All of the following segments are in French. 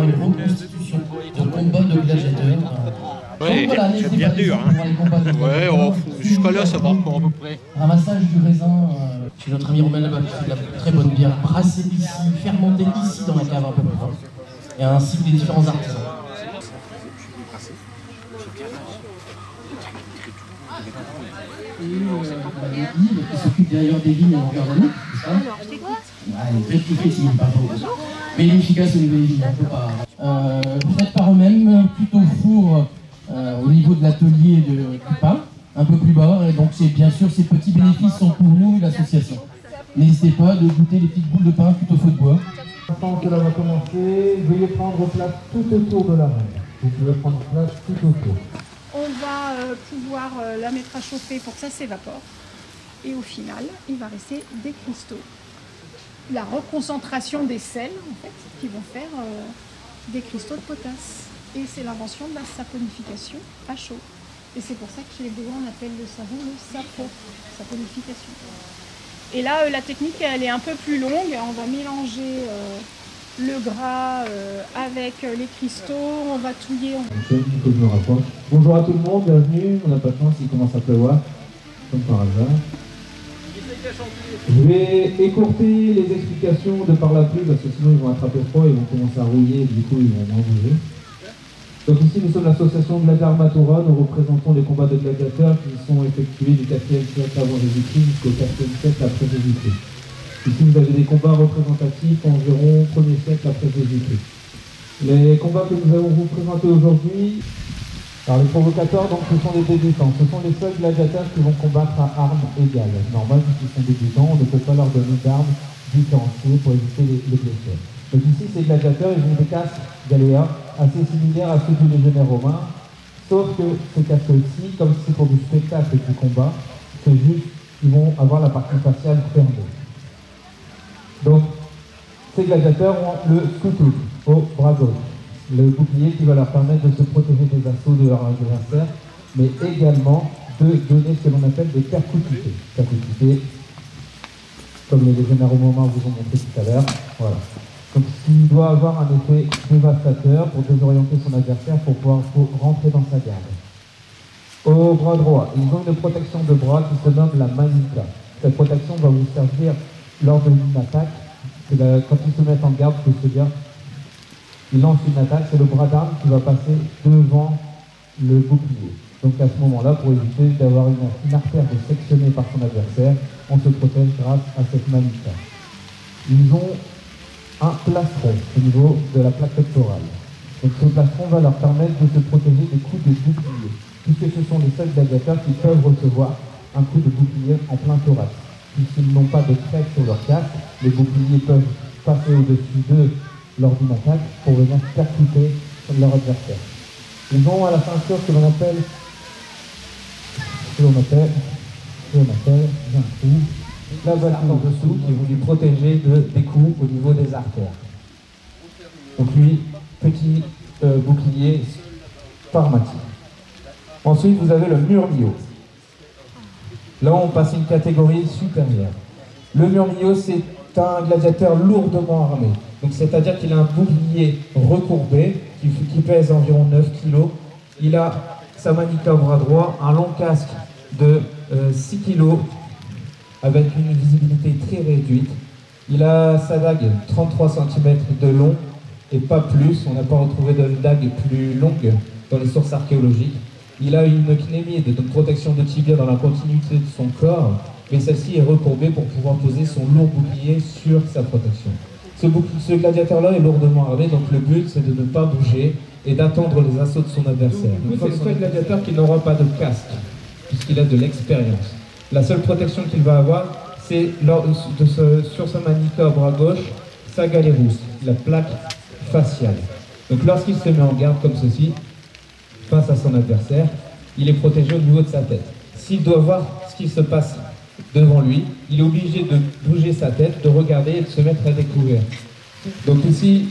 une reconstitution de combat de gladiateurs. Ouais, voilà, c'est bien dur. Hein. Ouais, jusqu'à là, ça va encore à peu près. Ramassage du raisin chez notre ami Romain là-bas, qui fait de la très bonne bière, brassée ici, fermentée ici dans la cave un peu plus loin. Et ainsi que les différents artisans. Et Yves, qui s'occupe d'ailleurs des vignes en Jordanie, c'est ça? Elle est très difficile, pas trop. Mais inefficace au niveau des vignes, on peut pas. Faites par eux-mêmes, plutôt four au niveau de l'atelier du pain, un peu plus bas. Et donc, bien sûr, ces petits bénéfices sont pour nous, l'association. N'hésitez pas de goûter les petites boules de pain cuites au feu de bois. Quand cela va commencer, veuillez prendre place tout autour de la reine. Vous pouvez prendre place tout autour. On va pouvoir la mettre à chauffer pour que ça s'évapore. Et au final, il va rester des cristaux. La reconcentration des sels, en fait, qui vont faire des cristaux de potasse. Et c'est l'invention de la saponification à chaud. Et c'est pour ça que chez les Gaulois, on appelle le savon le sapo, saponification. Et là, la technique, elle est un peu plus longue. On va mélanger le gras avec les cristaux, on va touiller. Bonjour à tout le monde, bienvenue. On n'a pas de chance, il commence à pleuvoir, comme par hasard. Je vais écourter les explications de par la pluie, parce que sinon ils vont attraper froid, ils vont commencer à rouiller, du coup ils vont moins bouger. Donc ici nous sommes l'association Gladiator Armatura, nous représentons les combats de gladiateurs qui sont effectués du 4e siècle avant Jésus-Christ jusqu'au 4e siècle après Jésus-Christ. Ici vous avez des combats représentatifs environ 1er siècle après Jésus-Christ. Les combats que nous allons vous présenter aujourd'hui, alors les provocateurs, donc ce sont les débutants, ce sont les seuls gladiateurs qui vont combattre à armes égales. Normal, puisqu'ils sont débutants, on ne peut pas leur donner d'armes différenciées pour éviter les blessures. Donc ici, ces gladiateurs, ils ont des casques galéas assez similaires à ceux du légionnaire romain, sauf que ces casques-ci, comme c'est pour du spectacle du combat, c'est juste, ils vont avoir la partie faciale fermée. Donc, ces gladiateurs ont le scutum au bras gauche, le bouclier qui va leur permettre de se protéger des assauts de leur adversaire, mais également de donner ce que l'on appelle des percutités. Percutités, comme les légionnaires romains vous ont montré tout à l'heure. Voilà. Donc, il doit avoir un effet dévastateur pour désorienter son adversaire pour pouvoir rentrer dans sa garde. Au bras droit, ils ont une protection de bras qui se nomme la manica. Cette protection va vous servir lors d'une attaque. Quand ils se mettent en garde, c'est-à-dire ils lancent une attaque, c'est le bras d'arme qui va passer devant le bouclier. Donc à ce moment-là, pour éviter d'avoir une artère sectionnée par son adversaire, on se protège grâce à cette manica. Ils ont un plastron au niveau de la plaque pectorale. Donc ce plastron va leur permettre de se protéger des coups de bouclier, puisque ce sont les seuls gladiateurs qui peuvent recevoir un coup de bouclier en plein thorax. Puisqu'ils n'ont pas de crête sur leur casque, les boucliers peuvent passer au-dessus d'eux lors d'une attaque pour venir percuter leur adversaire. Ils ont à la ceinture ce que l'on appelle, j'ai un trou, la valve en dessous qui vont lui protéger des coups au niveau des artères. Donc lui, petit bouclier sparmatique. Ensuite, vous avez le murmillo. Là, on passe une catégorie supérieure. Le murmillo, c'est un gladiateur lourdement armé. Donc, c'est-à-dire qu'il a un bouclier recourbé qui pèse environ 9 kg. Il a sa manica au bras droit, un long casque de 6 kg avec une visibilité très réduite. Il a sa dague 33 cm de long et pas plus. On n'a pas retrouvé de dague plus longue dans les sources archéologiques. Il a une cnémide, donc protection de tibia dans la continuité de son corps, mais celle-ci est recourbée pour pouvoir poser son lourd bouclier sur sa protection. Ce gladiateur-là est lourdement armé, donc le but c'est de ne pas bouger et d'attendre les assauts de son adversaire. C'est le seul gladiateur qui n'aura pas de casque, puisqu'il a de l'expérience. La seule protection qu'il va avoir, c'est sur sa manica au bras gauche, sa galérus, la plaque faciale. Donc lorsqu'il se met en garde comme ceci, face à son adversaire, il est protégé au niveau de sa tête. S'il doit voir ce qui se passe devant lui, il est obligé de bouger sa tête, de regarder et de se mettre à découvert. Donc ici,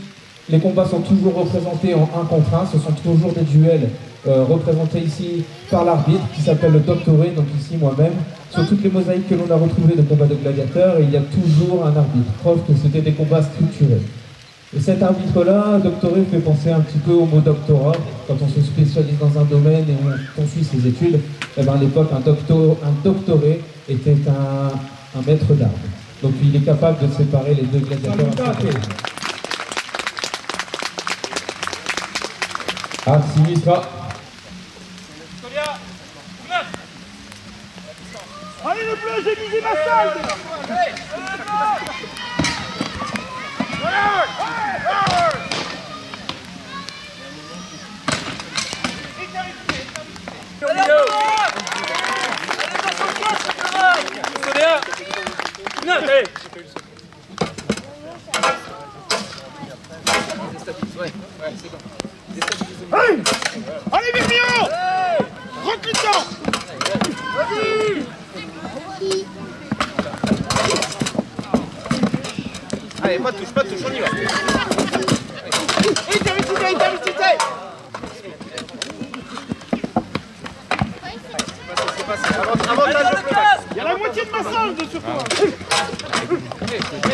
les combats sont toujours représentés en 1 contre 1, ce sont toujours des duels représentés ici par l'arbitre qui s'appelle le doctoré, donc ici moi-même. Sur toutes les mosaïques que l'on a retrouvées de combats de gladiateurs, il y a toujours un arbitre, preuve que c'était des combats structurés. Et cet arbitre-là, doctoré, fait penser un petit peu au mot doctorat. Quand on se spécialise dans un domaine et on suit ses études, eh ben, à l'époque, un doctoré était un maître d'armes. Donc il est capable de séparer les deux gladiateurs. Ah, sinistra. Allez le bleu, j'ai visé ma salle. Allez Virmillon, rentre le temps. Vas-y. Allez, pas de touche, on y va. Intermitté. Il y a la moitié de ma salle de surtout.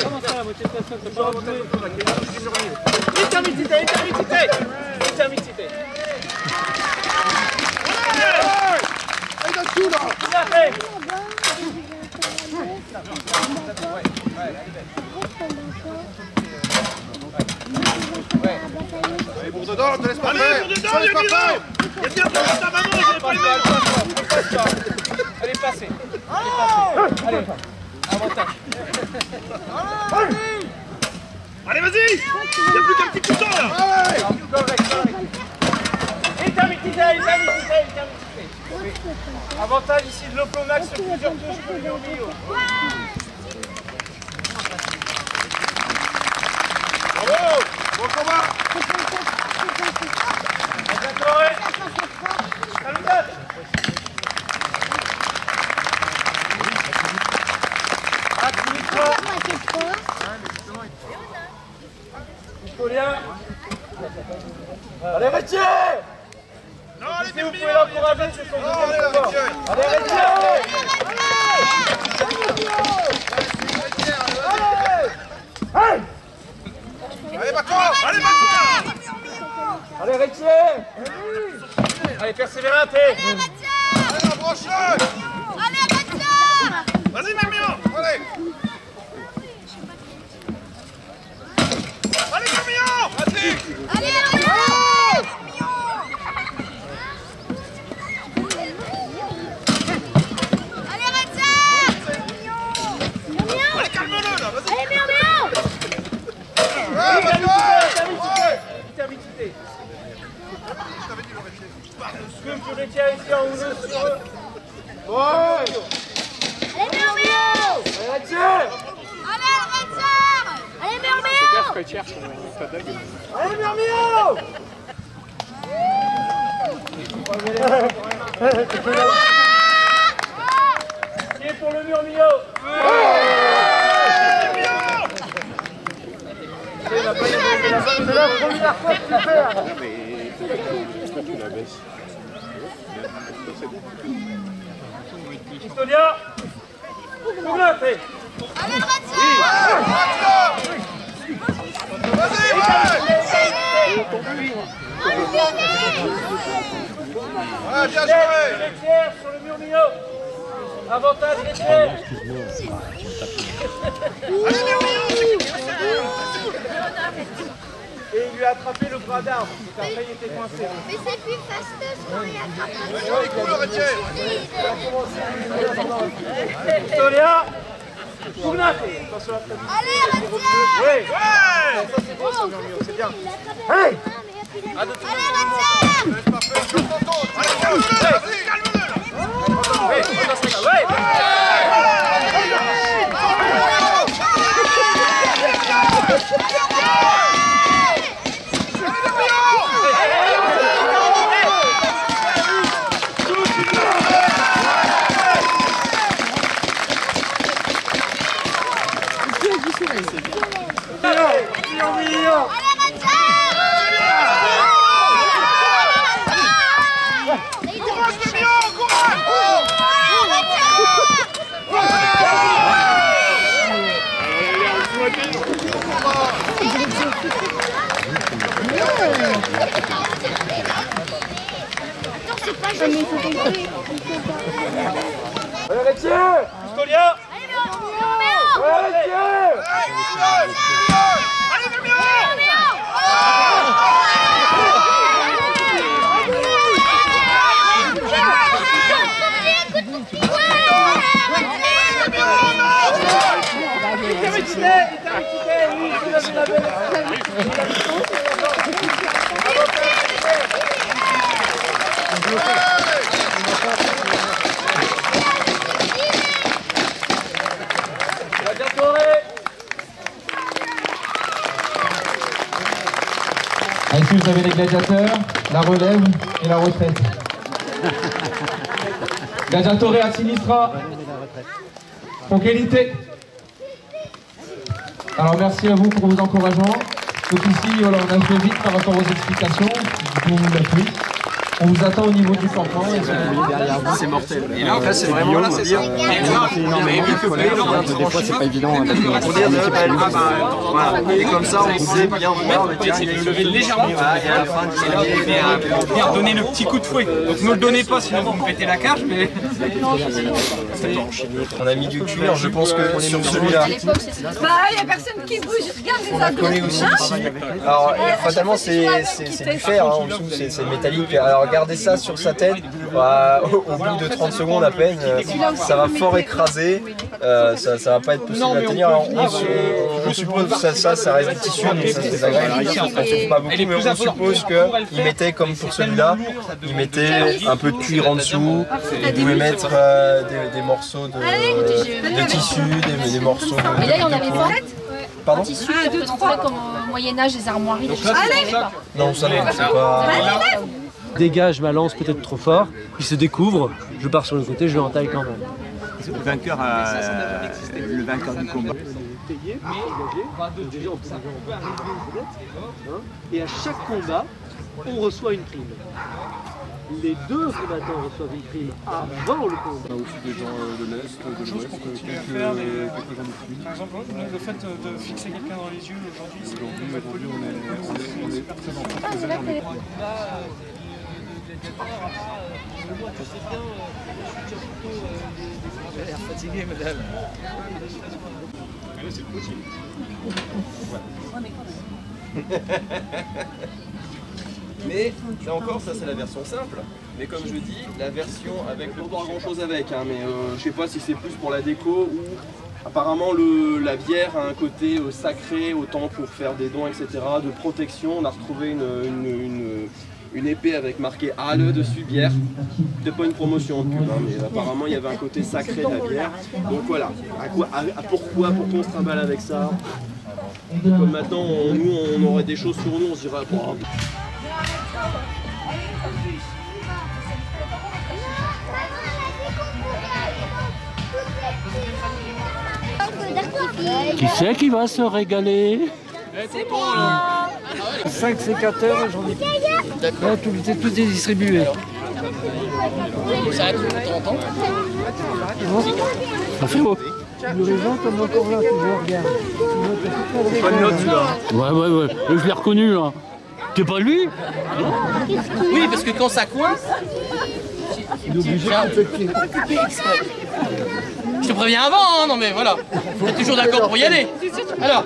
Comment ça, la moitié de ta salle? Intermitté. Allez, dans le cul, là. Allez, pour dedans, te laisse pas faire. Allez, pour dedans, il y a bien ta maman, je l'ai pas les mains. Allez, passez. Allez, avantage. Allez, vas-y. Il n'y a plus qu'un petit couteau, là. Intermitté. Avantage ici de l'Oplomax sur plusieurs touches pour le milieu. Bravo. Bon combat. Allez, Rétier! Non, allez, vous pouvez l'encourager, c'est son deuxième combat. Allez, Rétier! Allez, Bacon! Allez, Rétier! Allez, persévérante! Allez, la broche! Allez, Rétier! Vas-y, Marmion! Allez! Allez, Marmion! Vas-y! Allez, je les tiens ici en haut sur eux. Ouais. Allez, Merméo. Allez, Rétier. Allez, Merméo. Allez, Merméo. Qui est pour le Murmillot? C'est la première fois que tu perds. Tu la baisses. Pistolia. Allez, vas-y, bien joué. Sur le Murmillot. Avantage les tiers. Allez, Murmillot. Et il lui a attrapé le bras d'arbre, donc après il était coincé. Mais c'est plus fasteuse quand il attrape. Il est cool, Rétier. Victoria. Attention à la allez, Rétier. oui. Ouais. Ça c'est bon, ça Murmillot, c'est bien. Hey. Allez, Rétier. Laisse pas faire, allez, calme-le, vas-y, calme-le. Oui, ça se regarde, oui. Allez, Allez, Rétier! Pistolia! Allez, Rétier! Allez, Ici, vous avez les gladiateurs, la relève et la retraite. Gladiatore a sinistra. Tranquillité. Alors merci à vous pour vos encouragements. Donc ici, voilà, on a fait vite par rapport aux explications. Vous nous l'avez pris. On vous attend au niveau du campement. C'est mortel. Et là, en fait, c'est vraiment là, c'est dire. Non, mais vu que des fois, c'est pas évident. Pour dire et comme ça, on sait bien voir. C'est de lever légèrement. Et à la fin, bien donner le petit coup de fouet. Donc ne le donnez pas, sinon vous me pétez la cage. Mais on a mis du cuir, je pense que sur celui-là. Bah, il n'y a personne qui bouge. Regarde les abdos. Aussi. Alors, fatalement, c'est du fer, hein, en dessous, c'est métallique. Alors, gardez ça sur sa tête, au bout de 30 secondes à peine, ça va fort écraser, ça va pas être possible à tenir. On suppose que ça reste du tissu, donc ça c'est agréable, ça ne chauffe pas beaucoup, mais on suppose qu'ils mettaient, comme pour celui-là, ils mettaient un peu de cuir en dessous, ils pouvaient mettre des morceaux de tissu, des morceaux de... Et là, il y en avait pas. Pardon ? Tissu, comme au Moyen-Âge, les armoiries. Non, ça non, c'est pas... Dégage ma lance peut-être trop fort, il se découvre, je pars sur le côté, je le entaille quand même. Le vainqueur du combat. Et à chaque combat, on reçoit une prime. Les deux combattants reçoivent une prime avant le combat. On a aussi des gens de l'Est, de l'Ouest, quelques gens de plus. Par exemple, le fait de fixer quelqu'un dans les yeux aujourd'hui, on est très en train de J'ai l'air fatigué, madame. Allez, c'est le potier. Mais là encore, ça c'est la version simple. Mais comme je dis, la version avec le pas grand chose avec. Hein, mais je sais pas si c'est plus pour la déco ou apparemment la bière a un côté sacré, autant pour faire des dons, etc. De protection. On a retrouvé une épée avec marqué Halle dessus, bière. C'était pas une promotion de pub, hein, mais apparemment il y avait un côté sacré de la bière. Donc voilà, pourquoi on se trimballe avec ça? Comme maintenant, nous on aurait des choses sur nous, on se dirait bon. Qui c'est qui va se régaler? C'est moi. 5 sécateurs, j'en ai plus. D'accord. Tout est distribué. Ça a tout de temps en temps. Ça fait beau. Le régent comme encore là, toujours, regarde. Pas de note là. Ouais, je l'ai reconnu là. T'es pas lui? Oui, parce que quand ça coince, il est obligé de couper exprès. Je te préviens avant, hein, non mais voilà. Vous êtes toujours d'accord pour y aller. Alors,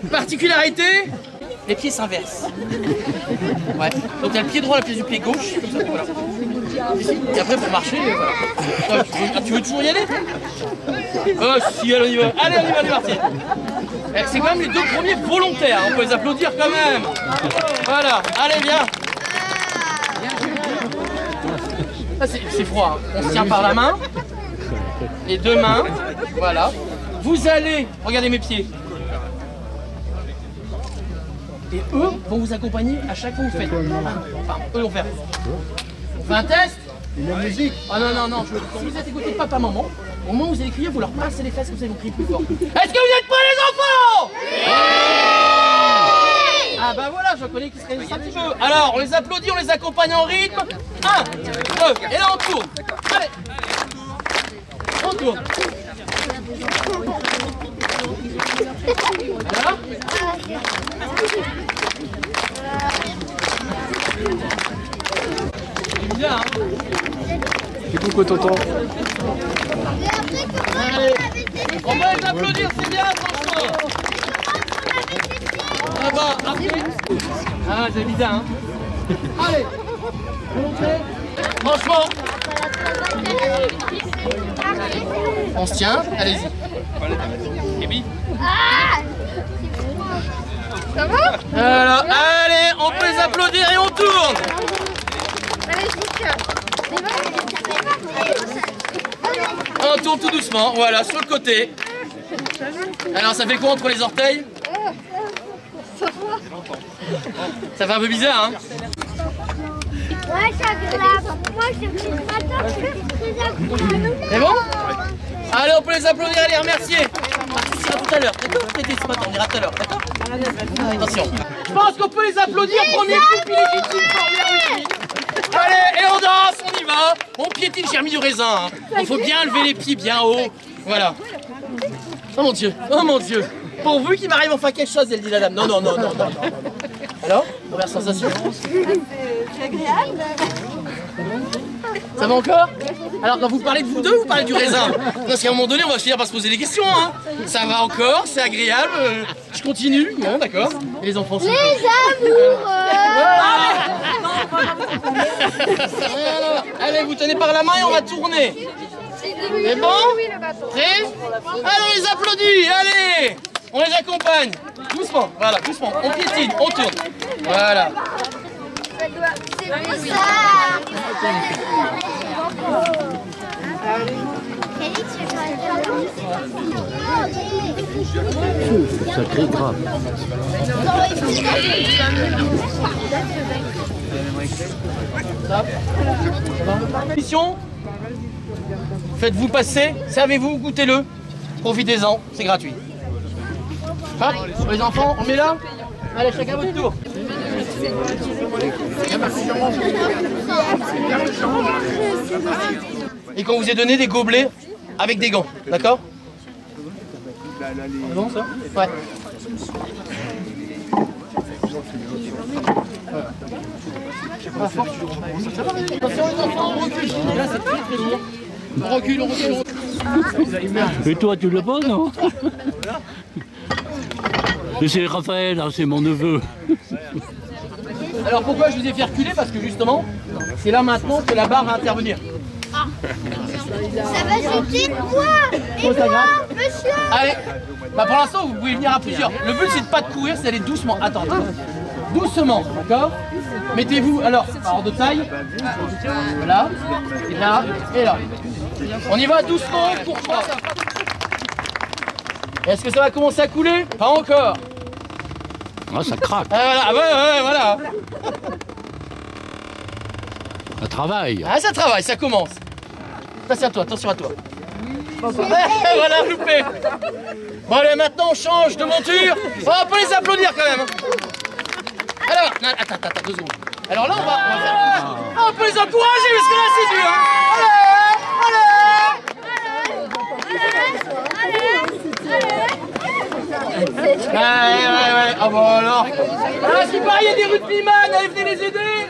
particularité, les pieds s'inversent. Ouais. Donc t'as le pied droit à la place du pied gauche, comme ça, voilà. Et après pour marcher, voilà. Tu veux toujours y aller? Oh si, allez on y va. Allez on est parti. C'est quand même les deux premiers volontaires, on peut les applaudir quand même. Voilà, allez viens. C'est froid, hein. On se tient par la main. Les deux mains, voilà. Vous allez, regardez mes pieds. Et eux vont vous accompagner à chaque fois que vous faites. Enfin, eux vont faire. On fait un test. La musique. Ah non, quand vous êtes écouté papa, maman, au moment où vous allez crier, vous leur passez les fesses, comme ça ils vont crier plus fort. Est-ce que vous êtes prêts les enfants? Oui. Ah bah voilà, je reconnais qu'ils se réunissent un petit peu. Alors, on les applaudit, on les accompagne en rythme. 1, 2, et là on tourne. Allez. On tourne. Voilà. bien, hein. C'est beaucoup tonton. Allez, on va les applaudir, c'est bien, franchement. Ah bah, après. Ah, c'est bizarre, hein. Allez, franchement. On se tient, allez-y. Et puis. Ça va? Alors, allez, on peut les applaudir et on tourne. On tourne tout doucement, voilà, sur le côté. Alors, ça fait quoi entre les orteils? Ça fait un peu bizarre, hein? Ouais, c'est agréable. Moi, je suis très agréable. C'est bon? Allez, on peut les applaudir et les remercier. On ira tout à l'heure, d'accord? C'était ce matin, on ira tout à l'heure, d'accord? Attention. Je pense qu'on peut les applaudir. Premier coup illégitime, formidable. Allez, et on danse, on y va. On piétine, j'ai remis du raisin. Hein. Il faut bien lever les pieds bien haut. Voilà. Oh mon Dieu, oh mon Dieu. Pourvu qu'il m'arrive enfin quelque chose, elle dit la dame. Non, non, non, non, non. Alors, première sensation? C'est agréable. Ça va encore? Alors, quand vous parlez de vous deux, vous parlez du raisin? Parce qu'à un moment donné, on va finir par se poser des questions. Hein. Ça va encore? C'est agréable? Je continue? Bon, d'accord. Et les enfants? Les amoureux. Allez, vous tenez par la main et on va tourner. C'est bon? Prêt? Allez, les applaudit, allez! On les accompagne. Doucement, voilà, doucement. On piétine, on tourne. Voilà. C'est pour ça. Sacré gras. Mission. Faites-vous passer, servez-vous, goûtez-le. Profitez-en, c'est gratuit. Hop, pour les enfants, on met là. Allez, chacun votre tour. Et qu'on vous ait donné des gobelets avec des gants, d'accord? C'est bon ça? Ouais. Attention les enfants, on recule. Là c'est très très lourd. On recule, on recule, on recule. Et toi, tu le poses, non? C'est Raphaël, hein, c'est mon neveu. Alors pourquoi je vous ai fait reculer? Parce que justement, c'est là maintenant que la barre va intervenir. Ça va jeter quoi? Et moi, monsieur? Allez, bah pour l'instant vous pouvez venir à plusieurs. Le but c'est de pas de courir, c'est d'aller doucement. Attendez. Doucement, d'accord? Mettez-vous alors par ordre de taille. Voilà. Et là, et là. On y va doucement, pourquoi? Est-ce que ça va commencer à couler? Pas encore. Ah, ça craque. Ah, voilà, ouais, voilà. Ça travaille. Ah, ça travaille, ça commence. Attention à toi. Voilà, loupé. Bon, allez, maintenant on change de monture. Oh, on peut les applaudir quand même. Alors, non, attends, 2 secondes. Alors là, on va faire... Ah, on peut les encourager parce que là, c'est dur. Ouais. Ah bon alors. Ah, c'est pareil, il y a des rugbyman, allez, venez les aider.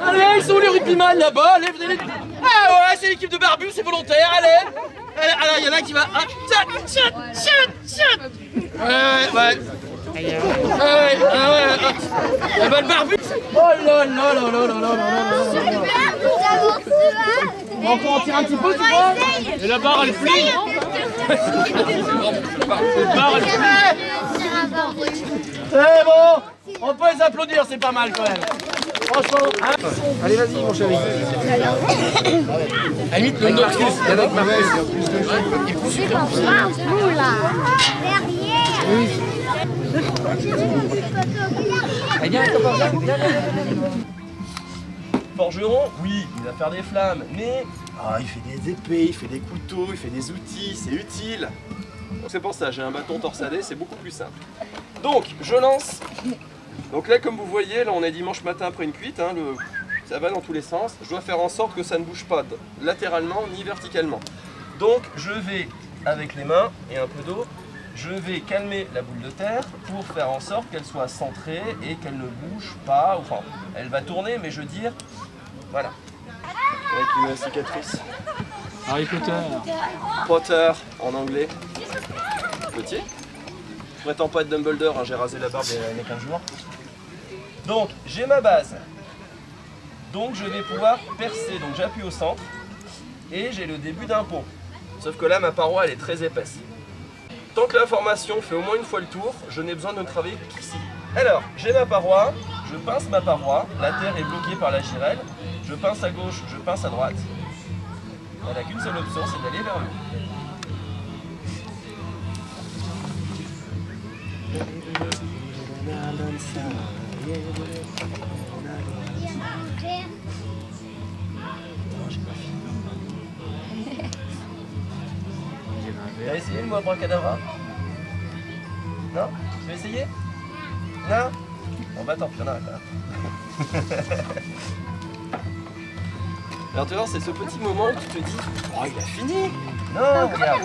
Allez, ils sont où les rugbyman là-bas? Allez, venez les aider. Ah ouais, c'est l'équipe de Barbu, c'est volontaire, allez. Alors, il y en a un qui va... Chut. Ouais. Ah bah le Barbu. Oh là. On va encore en tirer un petit peu, tu vois? Et la barre, elle plie. C'est bon. On peut les applaudir, c'est pas mal quand même. Franchement. Allez, vas-y, mon chéri. À la limite, le noctus. Il y en a que Marcus. Forgeron, oui, il va faire des flammes, mais il fait des épées, il fait des couteaux, il fait des outils, c'est utile. C'est pour ça, j'ai un bâton torsadé, c'est beaucoup plus simple. Donc, je lance. Donc là, comme vous voyez, là on est dimanche matin après une cuite, hein, ça va dans tous les sens. Je dois faire en sorte que ça ne bouge pas latéralement ni verticalement. Donc, je vais, avec les mains et un peu d'eau, je vais calmer la boule de terre pour faire en sorte qu'elle soit centrée et qu'elle ne bouge pas. Enfin, elle va tourner, mais je veux dire, voilà. avec une cicatrice. Harry Potter. Potter en anglais. Petit. Je prétends pas être Dumbledore, hein, j'ai rasé la barbe il y a 15 jours. Donc j'ai ma base. Donc je vais pouvoir percer. Donc j'appuie au centre et j'ai le début d'un pont. Sauf que là ma paroi elle est très épaisse. Tant que la formation fait au moins une fois le tour, je n'ai besoin de ne travailler qu'ici. Alors j'ai ma paroi, je pince ma paroi, la terre est bloquée par la girelle, je pince à gauche, je pince à droite. Elle n'a qu'une seule option, c'est d'aller vers le haut. T'as essayé le mot abracadabra? Non? Tu veux essayer? Non? Bon bah tant pis, on arrête là. Alors tu vois, c'est ce petit moment où tu te dis « Oh, il a fini !» Non, regarde.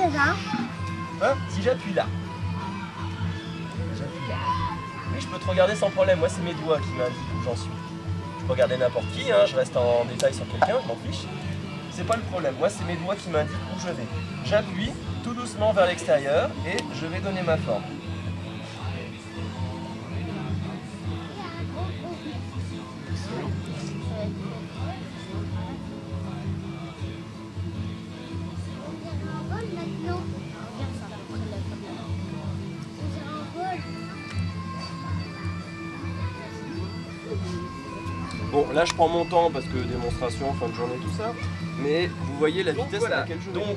Hein? Si j'appuie là. Oui, je peux te regarder sans problème. Moi, c'est mes doigts qui m'indiquent où j'en suis. Je peux regarder n'importe qui, hein. Je reste en détail sur quelqu'un, je m'en fiche. C'est pas le problème. Moi, c'est mes doigts qui m'indiquent où je vais. J'appuie tout doucement vers l'extérieur et je vais donner ma forme. Bon, là je prends mon temps parce que démonstration, fin de journée, tout ça. Mais vous voyez la vitesse à laquelle je vais. Donc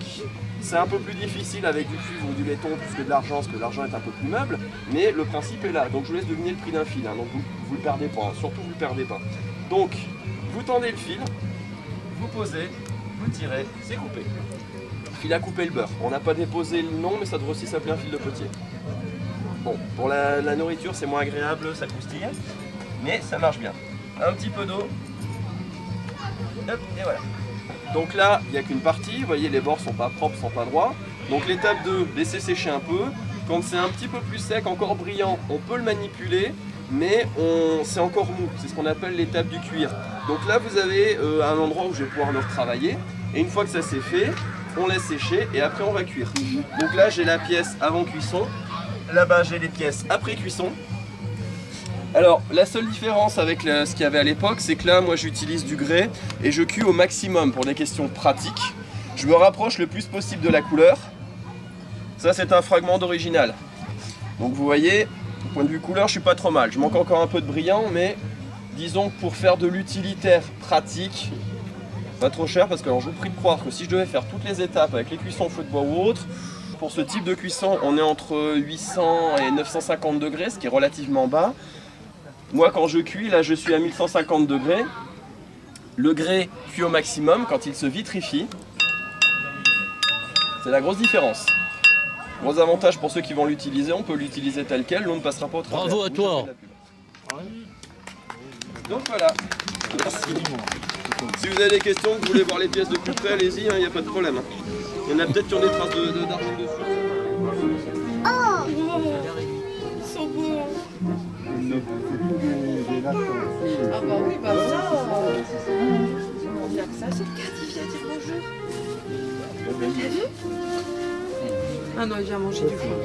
c'est un peu plus difficile avec du cuivre ou du laiton plus que de l'argent, parce que l'argent est un peu plus meuble. Mais le principe est là. Donc je vous laisse deviner le prix d'un fil. Hein. Donc vous le perdez pas, hein. Surtout vous le perdez pas. Donc vous tendez le fil, vous posez, vous tirez, c'est coupé. Fil à couper le beurre. On n'a pas déposé le nom, mais ça devrait aussi s'appeler un fil de potier. Bon, pour la nourriture c'est moins agréable, ça croustille, mais ça marche bien. Un petit peu d'eau, hop, et voilà. Donc là, il n'y a qu'une partie, vous voyez les bords sont pas propres, sont pas droits. Donc l'étape 2, laisser sécher un peu. Quand c'est un petit peu plus sec, encore brillant, on peut le manipuler, mais c'est encore mou. C'est ce qu'on appelle l'étape du cuir. Donc là, vous avez un endroit où je vais pouvoir le retravailler. Et une fois que ça c'est fait, on laisse sécher et après on va cuire. Donc là, j'ai la pièce avant cuisson. Là-bas, j'ai les pièces après cuisson. Alors, la seule différence avec ce qu'il y avait à l'époque, c'est que là, moi, j'utilise du grès et je cuis au maximum pour des questions pratiques. Je me rapproche le plus possible de la couleur. Ça, c'est un fragment d'original. Donc, vous voyez, au point de vue couleur, je suis pas trop mal. Je manque encore un peu de brillant, mais disons que pour faire de l'utilitaire pratique, pas trop cher, parce que alors, je vous prie de croire que si je devais faire toutes les étapes avec les cuissons feu de bois ou autres, pour ce type de cuisson, on est entre 800 et 950 degrés, ce qui est relativement bas. Moi, quand je cuis, là, je suis à 1150 degrés. Le grès cuit au maximum quand il se vitrifie. C'est la grosse différence. Gros avantage pour ceux qui vont l'utiliser, on peut l'utiliser tel quel, l'eau ne passera pas au travers. Bravo à toi. Donc voilà. Merci. Si vous avez des questions, que vous voulez voir les pièces de plus près, allez-y, il n'y a pas de problème. Il y en a peut-être qui ont des traces d'argent dessus. Oh, ils sont beaux. Ah bah oui, bah ça, on dirait que ça, c'est le Cardi, viens dire bonjour. T'as vu? Ah non, il vient manger du foin.